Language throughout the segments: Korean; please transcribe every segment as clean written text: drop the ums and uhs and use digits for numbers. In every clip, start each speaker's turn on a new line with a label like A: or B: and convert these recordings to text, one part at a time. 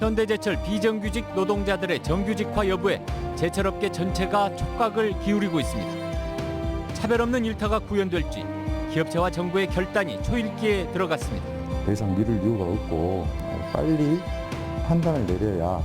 A: 현대제철 비정규직 노동자들의 정규직화 여부에 제철업계 전체가 촉각을 기울이고 있습니다. 차별 없는 일터가 구현될지 기업체와 정부의 결단이 초읽기에 들어갔습니다.
B: 더 이상 미룰 이유가 없고 빨리 판단을 내려야.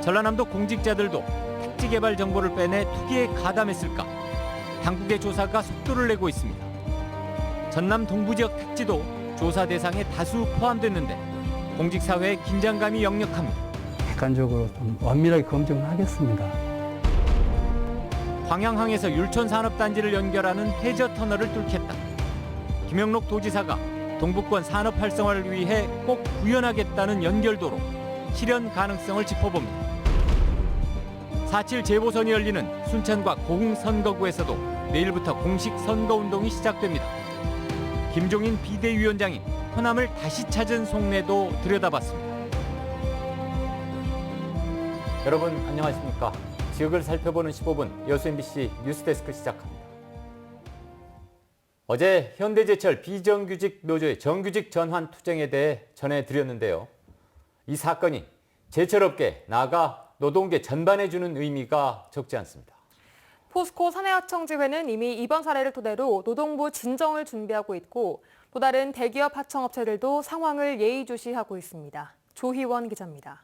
A: 전라남도 공직자들도 택지 개발 정보를 빼내 투기에 가담했을까? 당국의 조사가 속도를 내고 있습니다. 전남 동부 지역 택지도 조사 대상에 다수 포함됐는데 공직사회의 긴장감이 역력합니다.
C: 객관적으로 좀 완밀하게 검증을 하겠습니다.
A: 황양항에서 율촌산업단지를 연결하는 해저 터널을 뚫겠다. 김영록 도지사가 동북권 산업 활성화를 위해 꼭 구현하겠다는 연결도로 실현 가능성을 짚어봅니다. 4.7 재보선이 열리는 순천과 고흥 선거구에서도 내일부터 공식 선거운동이 시작됩니다. 김종인 비대위원장이 호남을 다시 찾은 속내도 들여다봤습니다. 여러분 안녕하십니까? 지역을 살펴보는 15분 여수 MBC 뉴스데스크 시작합니다. 어제 현대제철 비정규직 노조의 정규직 전환 투쟁에 대해 전해드렸는데요. 이 사건이 제철업계, 나아가 노동계 전반에 주는 의미가 적지 않습니다.
D: 포스코 사내하청지회는 이미 이번 사례를 토대로 노동부 진정을 준비하고 있고 또 다른 대기업 하청업체들도 상황을 예의주시하고 있습니다. 조희원 기자입니다.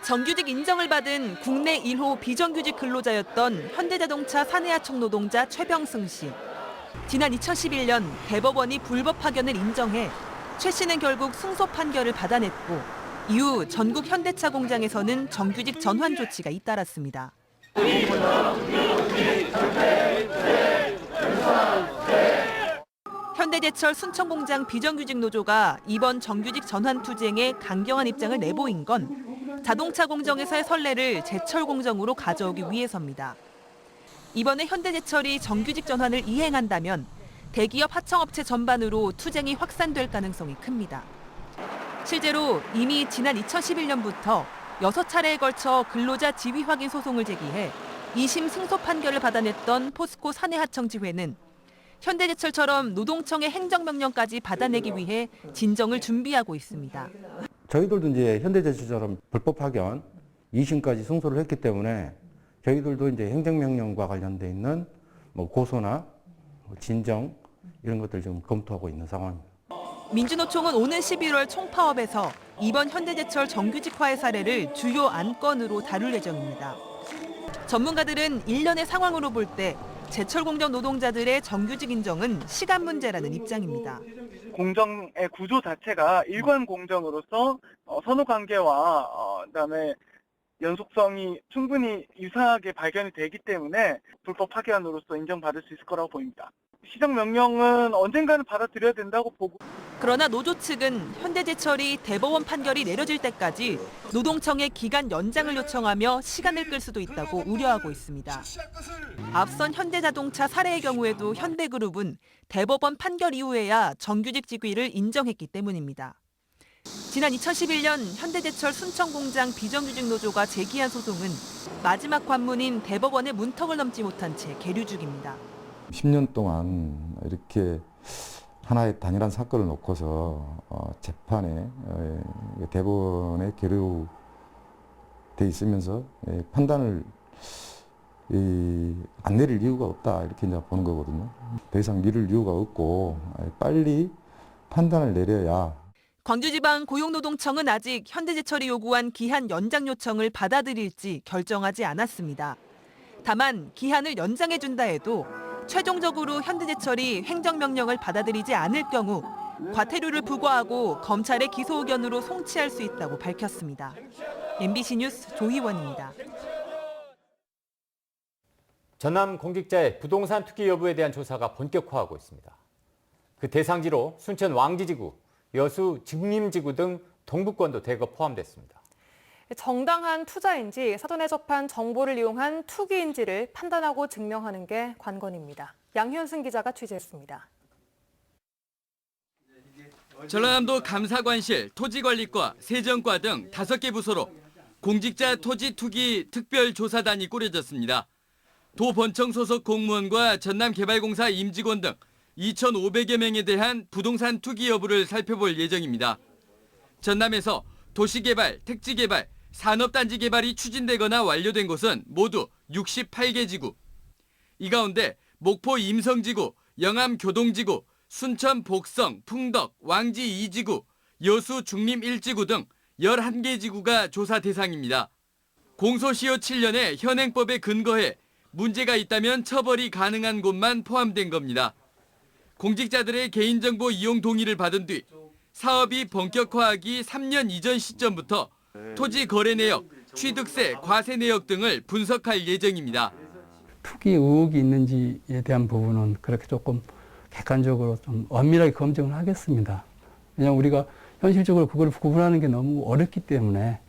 E: 정규직 인정을 받은 국내 1호 비정규직 근로자였던 현대자동차 사내하청 노동자 최병승 씨. 지난 2011년 대법원이 불법 파견을 인정해 최 씨는 결국 승소 판결을 받아냈고 이후 전국 현대차 공장에서는 정규직 전환 조치가 잇따랐습니다. 현대제철 순천공장 비정규직 노조가 이번 정규직 전환 투쟁에 강경한 입장을 내보인 건 자동차 공정에서의 선례를 제철 공정으로 가져오기 위해서입니다. 이번에 현대제철이 정규직 전환을 이행한다면 대기업 하청업체 전반으로 투쟁이 확산될 가능성이 큽니다. 실제로 이미 지난 2011년부터 6차례에 걸쳐 근로자 지위 확인 소송을 제기해 2심 승소 판결을 받아냈던 포스코 사내하청지회는 현대제철처럼 노동청의 행정명령까지 받아내기 위해 진정을 준비하고 있습니다.
B: 저희들도 이제 현대제철처럼 불법 파견 2심까지 승소를 했기 때문에 저희들도 이제 행정명령과 관련돼 있는 고소나 진정 이런 것들 좀 검토하고 있는 상황입니다.
E: 민주노총은 오는 11월 총파업에서 이번 현대제철 정규직화의 사례를 주요 안건으로 다룰 예정입니다. 전문가들은 일련의 상황으로 볼 때 제철 공정 노동자들의 정규직 인정은 시간 문제라는 입장입니다.
F: 공정의 구조 자체가 일관 공정으로서 선후 관계와 그다음에 연속성이 충분히 유사하게 발견이 되기 때문에 불법 파견으로서 인정받을 수 있을 거라고 보입니다. 시정명령은 언젠가는 받아들여야 된다고 보고.
E: 그러나 노조 측은 현대제철이 대법원 판결이 내려질 때까지 노동청에 기간 연장을 요청하며 시간을 끌 수도 있다고 우려하고 있습니다. 앞선 현대자동차 사례의 경우에도 현대그룹은 대법원 판결 이후에야 정규직 직위를 인정했기 때문입니다. 지난 2011년 현대제철 순천공장 비정규직 노조가 제기한 소송은 마지막 관문인 대법원의 문턱을 넘지 못한 채 계류 중입니다.
B: 10년 동안 이렇게 하나의 단일한 사건을 놓고서 재판에 대법원에 계류돼 있으면서 판단을 안 내릴 이유가 없다 이렇게 이제 보는 거거든요. 더 이상 미룰 이유가 없고 빨리 판단을 내려야.
E: 광주지방 고용노동청은 아직 현대제철이 요구한 기한 연장 요청을 받아들일지 결정하지 않았습니다. 다만 기한을 연장해준다 해도 최종적으로 현대제철이 행정명령을 받아들이지 않을 경우 과태료를 부과하고 검찰의 기소 의견으로 송치할 수 있다고 밝혔습니다. MBC 뉴스 조희원입니다.
A: 전남 공직자의 부동산 투기 여부에 대한 조사가 본격화하고 있습니다. 그 대상지로 순천 왕지지구, 여수 증림지구 등 동북권도 대거 포함됐습니다.
D: 정당한 투자인지 사전에 접한 정보를 이용한 투기인지를 판단하고 증명하는 게 관건입니다. 양현승 기자가 취재했습니다.
G: 전라남도 감사관실, 토지관리과, 세정과 등 5개 부서로 공직자 토지 투기 특별조사단이 꾸려졌습니다. 도본청 소속 공무원과 전남개발공사 임직원 등 2,500여 명에 대한 부동산 투기 여부를 살펴볼 예정입니다. 전남에서 도시개발, 택지개발, 산업단지 개발이 추진되거나 완료된 곳은 모두 68개 지구. 이 가운데 목포 임성지구, 영암 교동지구, 순천 복성, 풍덕, 왕지 2지구, 여수 중림 1지구 등 11개 지구가 조사 대상입니다. 공소시효 7년의 현행법에 근거해 문제가 있다면 처벌이 가능한 곳만 포함된 겁니다. 공직자들의 개인정보 이용 동의를 받은 뒤 사업이 본격화하기 3년 이전 시점부터 토지 거래 내역, 취득세, 과세 내역 등을 분석할 예정입니다.
C: 투기 의혹이 있는지에 대한 부분은 그렇게 조금 객관적으로 좀 엄밀하게 검증을 하겠습니다. 왜냐하면 우리가 현실적으로 그걸 구분하는 게 너무 어렵기 때문에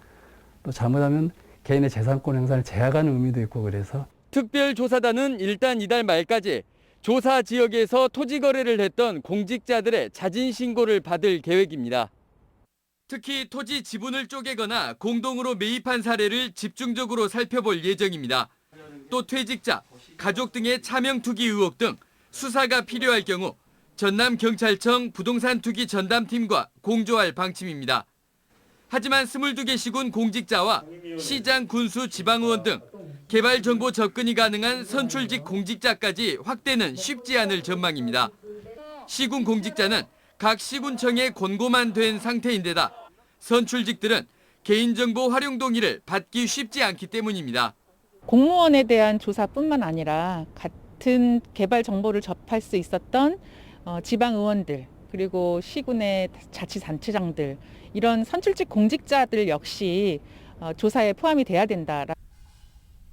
C: 또 잘못하면 개인의 재산권 행사를 제약하는 의미도 있고 그래서
G: 특별조사단은 일단 이달 말까지 조사 지역에서 토지 거래를 했던 공직자들의 자진 신고를 받을 계획입니다. 특히 토지 지분을 쪼개거나 공동으로 매입한 사례를 집중적으로 살펴볼 예정입니다. 또 퇴직자, 가족 등의 차명 투기 의혹 등 수사가 필요할 경우 전남경찰청 부동산 투기 전담팀과 공조할 방침입니다. 하지만 22개 시군 공직자와 시장, 군수, 지방의원 등 개발 정보 접근이 가능한 선출직 공직자까지 확대는 쉽지 않을 전망입니다. 시군 공직자는 각 시군청에 권고만 된 상태인데다 선출직들은 개인정보 활용 동의를 받기 쉽지 않기 때문입니다.
H: 공무원에 대한 조사뿐만 아니라 같은 개발 정보를 접할 수 있었던 지방의원들 그리고 시군의 자치단체장들 이런 선출직 공직자들 역시 조사에 포함이 돼야 된다.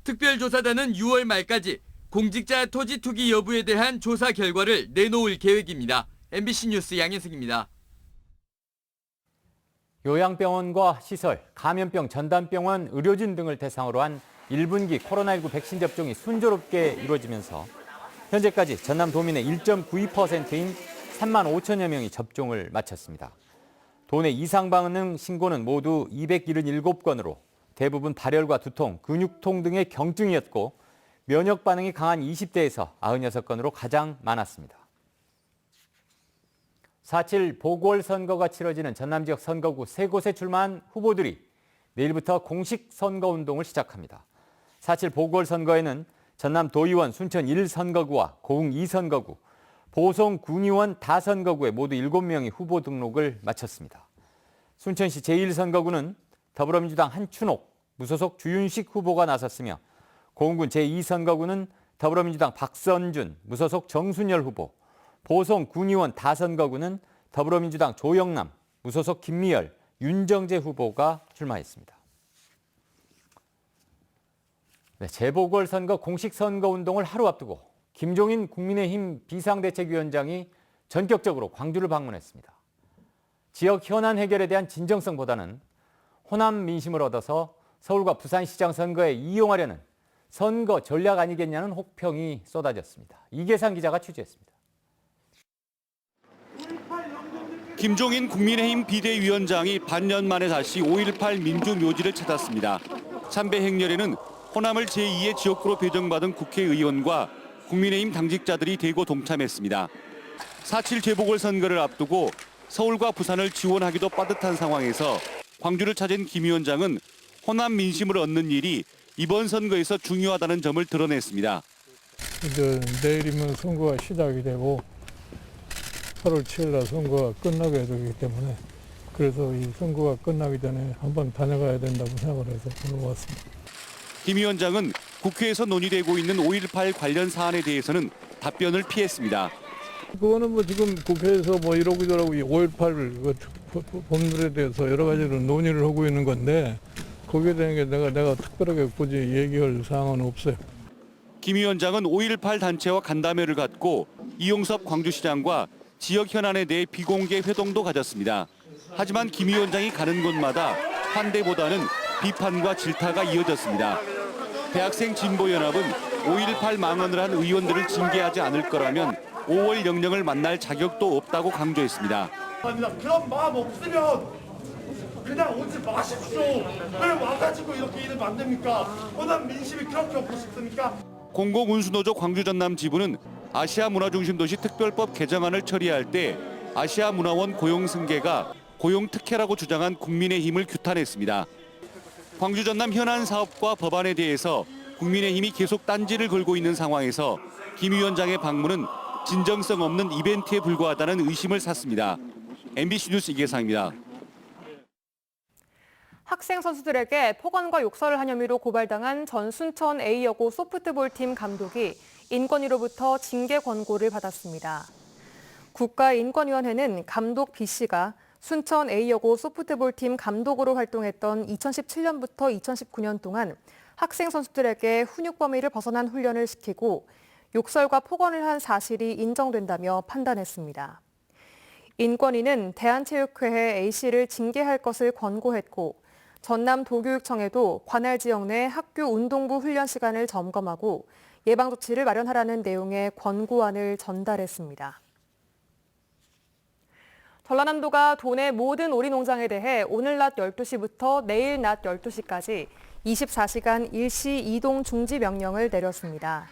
G: 특별조사단은 6월 말까지 공직자 토지 투기 여부에 대한 조사 결과를 내놓을 계획입니다. MBC 뉴스 양현승입니다.
A: 요양병원과 시설, 감염병 전담병원, 의료진 등을 대상으로 한 1분기 코로나19 백신 접종이 순조롭게 이루어지면서 현재까지 전남 도민의 1.92%인 3만 5천여 명이 접종을 마쳤습니다. 도내 이상 반응 신고는 모두 277건으로 대부분 발열과 두통, 근육통 등의 경증이었고 면역 반응이 강한 20대에서 96건으로 가장 많았습니다. 4.7 보궐선거가 치러지는 전남 지역 선거구 3곳에 출마한 후보들이 내일부터 공식 선거운동을 시작합니다. 4.7 보궐선거에는 전남 도의원 순천 1선거구와 고흥 2선거구, 보성 군의원 다선거구에 모두 7명이 후보 등록을 마쳤습니다. 순천시 제1선거구는 더불어민주당 한춘옥, 무소속 주윤식 후보가 나섰으며 고흥군 제2선거구는 더불어민주당 박선준, 무소속 정순열 후보, 보성 군의원 다선거구는 더불어민주당 조영남, 무소속 김미열, 윤정재 후보가 출마했습니다. 네, 재보궐선거 공식 선거운동을 하루 앞두고 김종인 국민의힘 비상대책위원장이 전격적으로 광주를 방문했습니다. 지역 현안 해결에 대한 진정성보다는 호남 민심을 얻어서 서울과 부산시장 선거에 이용하려는 선거 전략 아니겠냐는 혹평이 쏟아졌습니다. 이계상 기자가 취재했습니다.
I: 김종인 국민의힘 비대위원장이 반년 만에 다시 5.18 민주묘지를 찾았습니다. 참배 행렬에는 호남을 제2의 지역구로 배정받은 국회의원과 국민의힘 당직자들이 대거 동참했습니다. 4.7 재보궐선거를 앞두고 서울과 부산을 지원하기도 빠듯한 상황에서 광주를 찾은 김 위원장은 호남 민심을 얻는 일이 이번 선거에서 중요하다는 점을 드러냈습니다.
J: 이제 내일이면 선거가 시작이 되고 8월 7일 날 선거가 끝나게 되기 때문에 그래서 이 선거가 끝나기 전에 한번 다녀가야 된다고 생각을 해서 오늘 왔습니다.
I: 김 위원장은 국회에서 논의되고 있는 5.18 관련 사안에 대해서는 답변을 피했습니다.
J: 그거는 뭐 지금 국회에서 뭐 이러고 저러고 5.18 법률에 대해서 여러 가지로 논의를 하고 있는 건데 거기에 대한 게 내가 특별하게 굳이 얘기할 사항은 없어요.
I: 김 위원장은 5.18 단체와 간담회를 갖고 이용섭 광주시장과 지역 현안에 대해 비공개 회동도 가졌습니다. 하지만 김 위원장이 가는 곳마다 환대보다는 비판과 질타가 이어졌습니다. 대학생 진보연합은 5.18 망언을 한 의원들을 징계하지 않을 거라면 5월 영령을 만날 자격도 없다고 강조했습니다.
K: 그런 마음 없으면 그냥 오지 마십시오. 왜 와가지고 이렇게 이러면 안 됩니까? 호남 민심이 그렇게 없고 싶습니까?
I: 공공운수노조 광주 전남 지부는 아시아 문화중심도시 특별법 개정안을 처리할 때 아시아 문화원 고용 승계가 고용 특혜라고 주장한 국민의힘을 규탄했습니다. 광주 전남 현안 사업과 법안에 대해서 국민의힘이 계속 딴지를 걸고 있는 상황에서 김 위원장의 방문은 진정성 없는 이벤트에 불과하다는 의심을 샀습니다. MBC 뉴스 이계상입니다.
D: 학생 선수들에게 폭언과 욕설을 한 혐의로 고발당한 전 순천 A여고 소프트볼팀 감독이 인권위로부터 징계 권고를 받았습니다. 국가인권위원회는 감독 B씨가 순천 A여고 소프트볼팀 감독으로 활동했던 2017년부터 2019년 동안 학생 선수들에게 훈육 범위를 벗어난 훈련을 시키고 욕설과 폭언을 한 사실이 인정된다며 판단했습니다. 인권위는 대한체육회에 A씨를 징계할 것을 권고했고 전남도교육청에도 관할 지역 내 학교 운동부 훈련 시간을 점검하고 예방 조치를 마련하라는 내용의 권고안을 전달했습니다. 전라남도가 도내 모든 오리 농장에 대해 오늘 낮 12시부터 내일 낮 12시까지 24시간 일시 이동 중지 명령을 내렸습니다.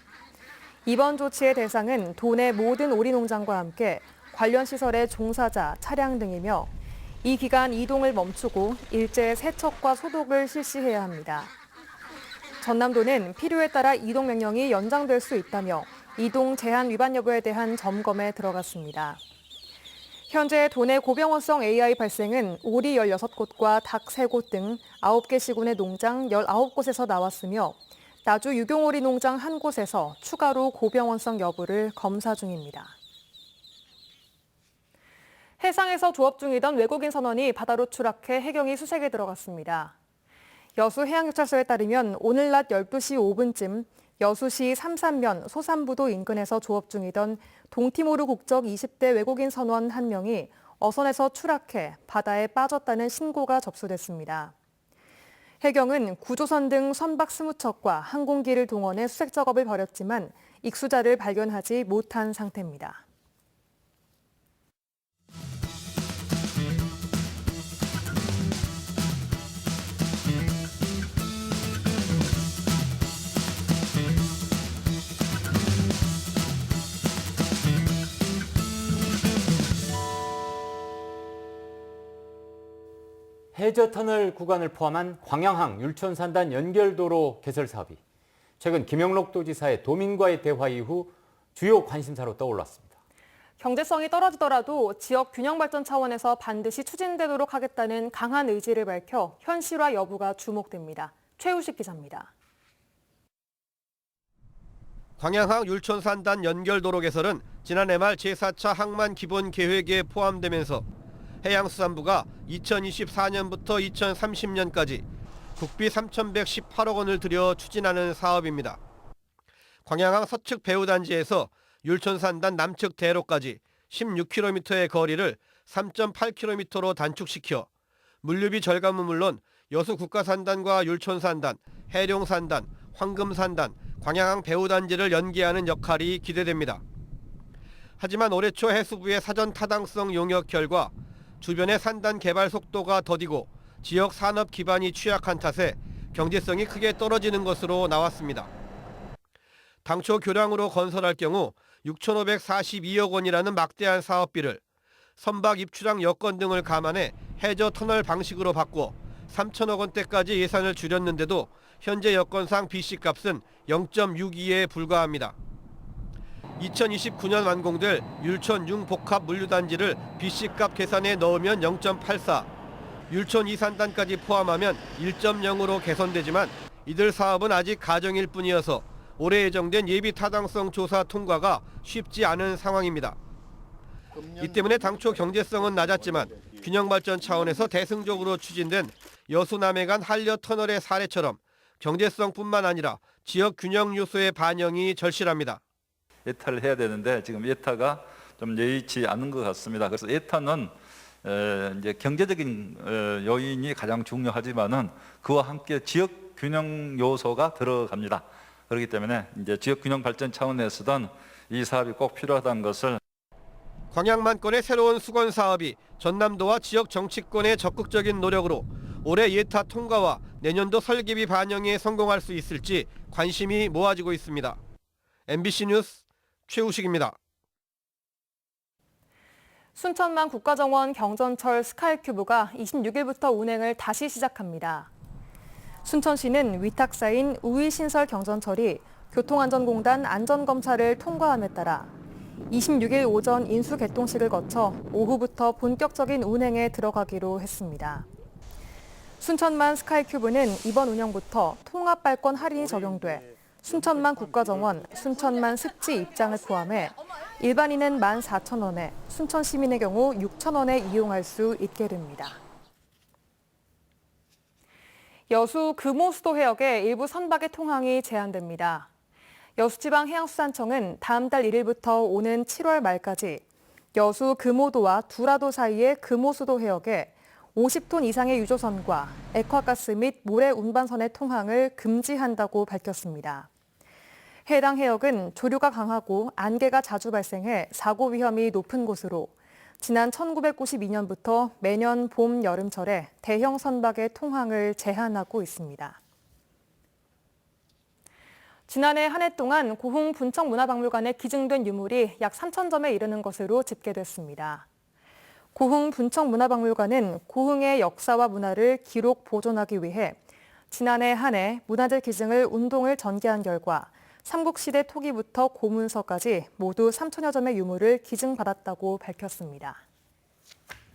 D: 이번 조치의 대상은 도내 모든 오리 농장과 함께 관련 시설의 종사자, 차량 등이며 이 기간 이동을 멈추고 일제 세척과 소독을 실시해야 합니다. 전남도는 필요에 따라 이동 명령이 연장될 수 있다며 이동 제한 위반 여부에 대한 점검에 들어갔습니다. 현재 도내 고병원성 AI 발생은 오리 16곳과 닭 3곳 등 9개 시군의 농장 19곳에서 나왔으며 나주 유경오리 농장 1곳에서 추가로 고병원성 여부를 검사 중입니다. 해상에서 조업 중이던 외국인 선원이 바다로 추락해 해경이 수색에 들어갔습니다. 여수 해양경찰서에 따르면 오늘 낮 12시 5분쯤 여수시 삼산면 소산부도 인근에서 조업 중이던 동티모르 국적 20대 외국인 선원 1명이 어선에서 추락해 바다에 빠졌다는 신고가 접수됐습니다. 해경은 구조선 등 선박 20척과 항공기를 동원해 수색 작업을 벌였지만 익수자를 발견하지 못한 상태입니다.
A: 해저터널 구간을 포함한 광양항 율촌산단 연결도로 개설 사업이 최근 김영록 도지사의 도민과의 대화 이후 주요 관심사로 떠올랐습니다.
D: 경제성이 떨어지더라도 지역 균형 발전 차원에서 반드시 추진되도록 하겠다는 강한 의지를 밝혀 현실화 여부가 주목됩니다. 최우식 기자입니다.
L: 광양항 율촌산단 연결도로 개설은 지난해 말 제4차 항만 기본 계획에 포함되면서 해양수산부가 2024년부터 2030년까지 국비 3,118억 원을 들여 추진하는 사업입니다. 광양항 서측 배후단지에서 율촌산단 남측 대로까지 16km의 거리를 3.8km로 단축시켜 물류비 절감은 물론 여수 국가산단과 율촌산단, 해룡산단, 황금산단, 광양항 배후단지를 연계하는 역할이 기대됩니다. 하지만 올해 초 해수부의 사전 타당성 용역 결과 주변의 산단 개발 속도가 더디고 지역 산업 기반이 취약한 탓에 경제성이 크게 떨어지는 것으로 나왔습니다. 당초 교량으로 건설할 경우 6,542억 원이라는 막대한 사업비를 선박 입출항 여건 등을 감안해 해저 터널 방식으로 바꾸어 3천억 원대까지 예산을 줄였는데도 현재 여건상 BC값은 0.62에 불과합니다. 2029년 완공될 율촌 융복합 물류단지를 BC값 계산에 넣으면 0.84, 율촌 2산단까지 포함하면 1.0으로 개선되지만 이들 사업은 아직 가정일 뿐이어서 올해 예정된 예비 타당성 조사 통과가 쉽지 않은 상황입니다. 이 때문에 당초 경제성은 낮았지만 균형 발전 차원에서 대승적으로 추진된 여수 남해간 한려 터널의 사례처럼 경제성뿐만 아니라 지역 균형 요소의 반영이 절실합니다.
M: 예타를 해야 되는데 지금 예타가 좀 여의치 않은 것 같습니다. 그래서 예타는 이제 경제적인 요인이 가장 중요하지만은 그와 함께 지역 균형 요소가 들어갑니다. 그렇기 때문에 이제 지역 균형 발전 차원에서든 이 사업이 꼭 필요하다는 것을.
L: 광양만권의 새로운 수건 사업이 전남도와 지역 정치권의 적극적인 노력으로 올해 예타 통과와 내년도 설계비 반영에 성공할 수 있을지 관심이 모아지고 있습니다. MBC 뉴스 최우식입니다.
D: 순천만 국가정원 경전철 스카이큐브가 26일부터 운행을 다시 시작합니다. 순천시는 위탁사인 우이신설 경전철이 교통안전공단 안전검사를 통과함에 따라 26일 오전 인수 개통식을 거쳐 오후부터 본격적인 운행에 들어가기로 했습니다. 순천만 스카이큐브는 이번 운영부터 통합발권 할인이 적용돼 순천만 국가정원, 순천만 습지 입장을 포함해 일반인은 14,000원에, 순천 시민의 경우 6,000원에 이용할 수 있게 됩니다. 여수 금호수도 해역의 일부 선박의 통항이 제한됩니다. 여수지방해양수산청은 다음 달 1일부터 오는 7월 말까지 여수 금호도와 두라도 사이의 금호수도 해역에 50톤 이상의 유조선과 액화가스 및 모래 운반선의 통항을 금지한다고 밝혔습니다. 해당 해역은 조류가 강하고 안개가 자주 발생해 사고 위험이 높은 곳으로 지난 1992년부터 매년 봄, 여름철에 대형 선박의 통항을 제한하고 있습니다. 지난해 한 해 동안 고흥 분청문화박물관에 기증된 유물이 약 3,000점에 이르는 것으로 집계됐습니다. 고흥 분청문화박물관은 고흥의 역사와 문화를 기록 보존하기 위해 지난해 한 해 문화재 기증을 운동을 전개한 결과 삼국시대 토기부터 고문서까지 모두 3,000여 점의 유물을 기증받았다고 밝혔습니다.